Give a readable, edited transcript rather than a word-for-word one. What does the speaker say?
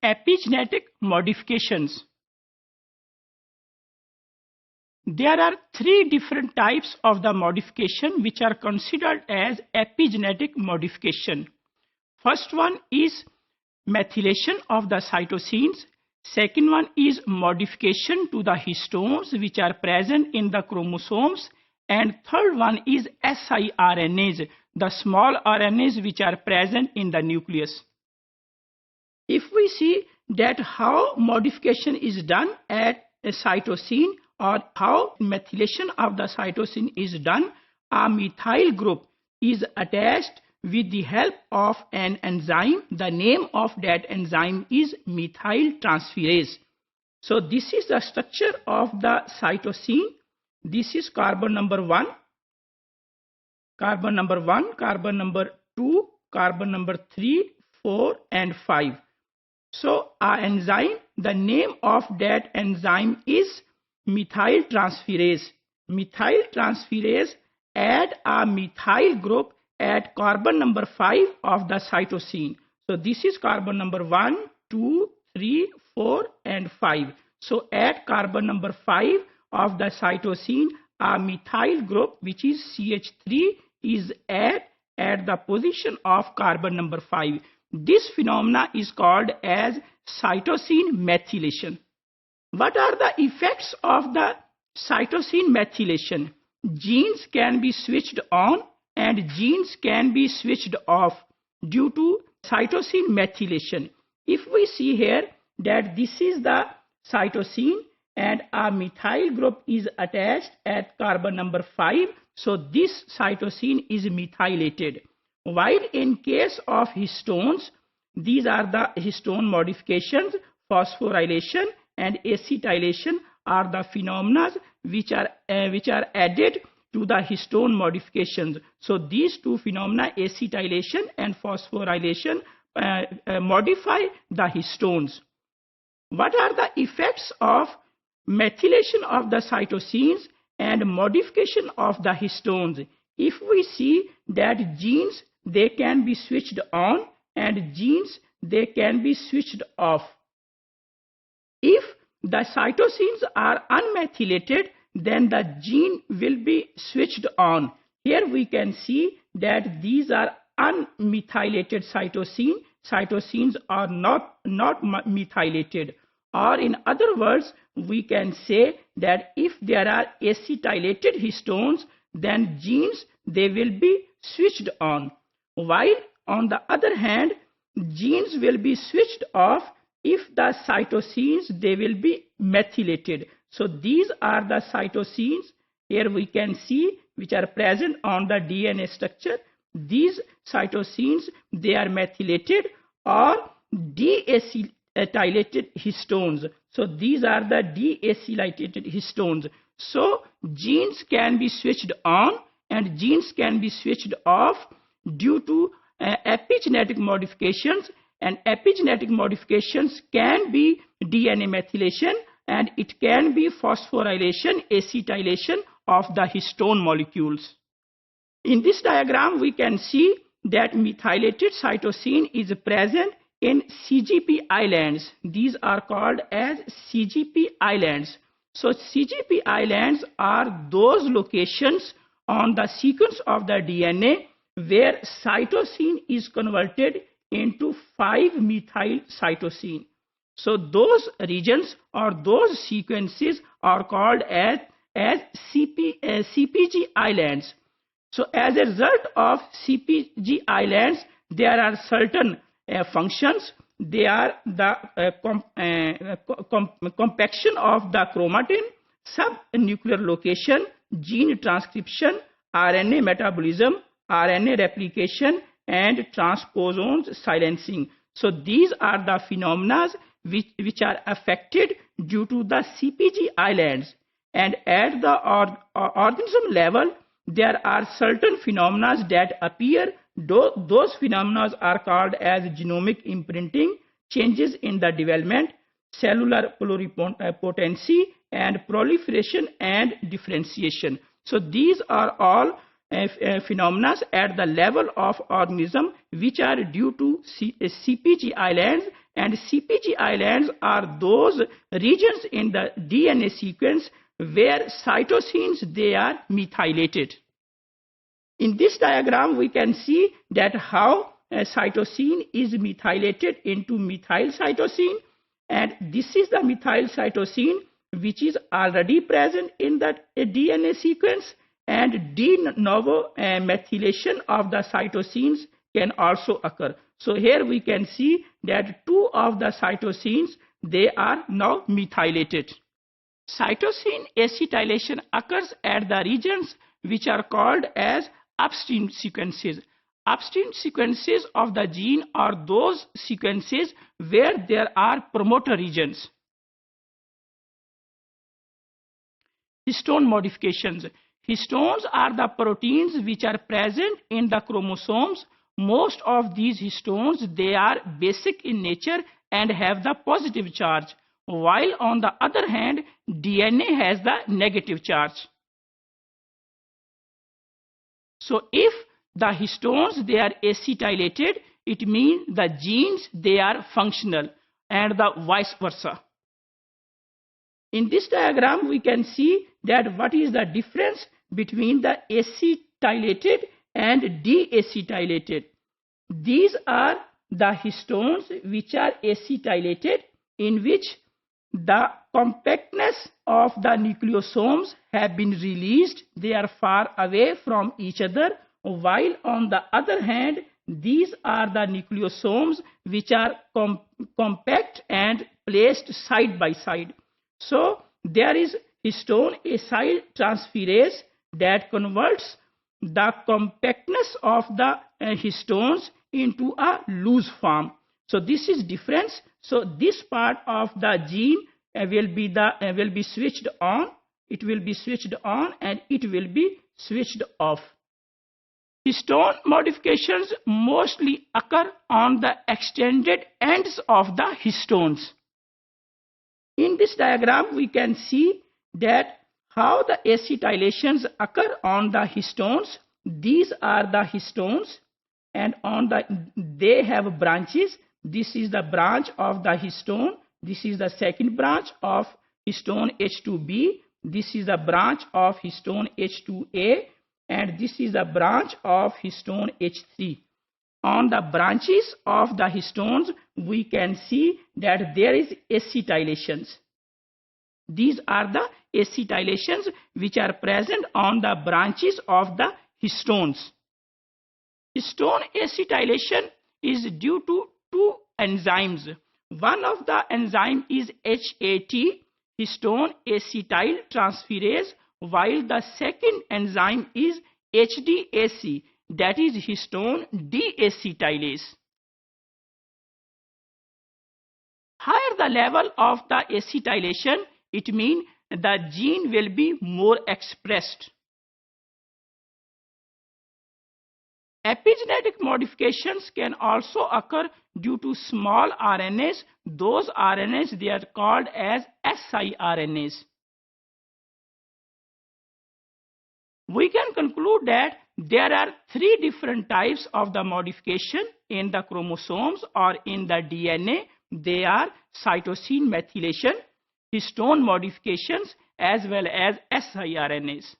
epigenetic modifications. There are three different types of the modification which are considered as epigenetic modification. First one is methylation of the cytosines. Second one is modification to the histones which are present in the chromosomes. And third one is siRNAs, the small RNAs which are present in the nucleus. If we see that how modification is done at a cytosine or how methylation of the cytosine is done, a methyl group is attached with the help of an enzyme. The name of that enzyme is methyl transferase. So this is the structure of the cytosine. This is carbon number 1, carbon number 1, carbon number 2, carbon number 3, 4 and 5. So our enzyme, the name of that enzyme is methyl transferase. Methyl transferase add a methyl group at carbon number 5 of the cytosine. So this is carbon number 1, 2, 3, 4 and 5. So at carbon number 5 of the cytosine, a methyl group which is CH3 is at the position of carbon number 5. This phenomena is called as cytosine methylation. What are the effects of the cytosine methylation? Genes can be switched on and genes can be switched off due to cytosine methylation. If we see here that this is the cytosine and a methyl group is attached at carbon number 5, so this cytosine is methylated. While in case of histones, these are the histone modifications, phosphorylation and acetylation are the phenomena which are added to the histone modifications. So these two phenomena, acetylation and phosphorylation, modify the histones. What are the effects of methylation of the cytosines and modification of the histones? If we see that genes, they can be switched on and genes, they can be switched off. If the cytosines are unmethylated, then the gene will be switched on. Here we can see that these are unmethylated cytosine. Cytosines are not methylated. Or in other words, we can say that if there are acetylated histones, then genes, they will be switched on. While on the other hand, genes will be switched off if the cytosines, they will be methylated. So these are the cytosines. Here we can see which are present on the DNA structure. These cytosines, they are methylated or deacetylated histones. So these are the deacetylated histones. So genes can be switched on and genes can be switched off due to epigenetic modifications, and epigenetic modifications can be DNA methylation and it can be phosphorylation, acetylation of the histone molecules. In this diagram, we can see that methylated cytosine is present in CGP islands. These are called as CGP islands. So CGP islands are those locations on the sequence of the DNA where cytosine is converted into 5-methyl cytosine. So those regions or those sequences are called as CPG islands. So as a result of CPG islands, there are certain functions. They are the compaction of the chromatin, subnuclear location, gene transcription, RNA metabolism, RNA replication, and transposons silencing. So these are the phenomena which are affected due to the CPG islands. And at the organism level, there are certain phenomena that appear. Those phenomena are called as genomic imprinting, changes in the development, cellular pluripotency, and proliferation and differentiation. So these are all phenomena at the level of organism which are due to CPG islands, And CPG islands are those regions in the DNA sequence where cytosines, they are methylated. In this diagram, we can see that how a cytosine is methylated into methyl cytosine, and this is the methyl cytosine which is already present in the DNA sequence, and de novo methylation of the cytosines can also occur. So here we can see that two of the cytosines, they are now methylated. Cytosine acetylation occurs at the regions which are called as upstream sequences. Upstream sequences of the gene are those sequences where there are promoter regions. Histone modifications. Histones are the proteins which are present in the chromosomes. Most of these histones, they are basic in nature and have the positive charge, while on the other hand, DNA has the negative charge. So if the histones, they are acetylated, it means the genes, they are functional, and the vice versa. In this diagram, we can see that what is the difference between the acetylated and deacetylated. These are the histones which are acetylated, in which the compactness of the nucleosomes have been released. They are far away from each other, while on the other hand, these are the nucleosomes which are compact and placed side by side. So there is histone acyl transferase that converts the compactness of the histones into a loose form. So this is difference. So this part of the gene will be switched on. It will be switched on and it will be switched off. Histone modifications mostly occur on the extended ends of the histones. In this diagram, we can see that how the acetylations occur on the histones. These are the histones, and they have branches. This is the branch of the histone. This is the second branch of histone H2B. This is the branch of histone H2A, and this is the branch of histone H3. On the branches of the histones, we can see that there is acetylations. These are the acetylations which are present on the branches of the histones. Histone acetylation is due to two enzymes. One of the enzyme is HAT, histone acetyl transferase, while the second enzyme is HDAC, that is histone deacetylase. Higher the level of the acetylation, it means the gene will be more expressed. Epigenetic modifications can also occur due to small RNAs. Those RNAs, they are called as siRNAs. We can conclude that there are three different types of the modification in the chromosomes or in the DNA. They are cytosine methylation, histone modifications, as well as siRNAs.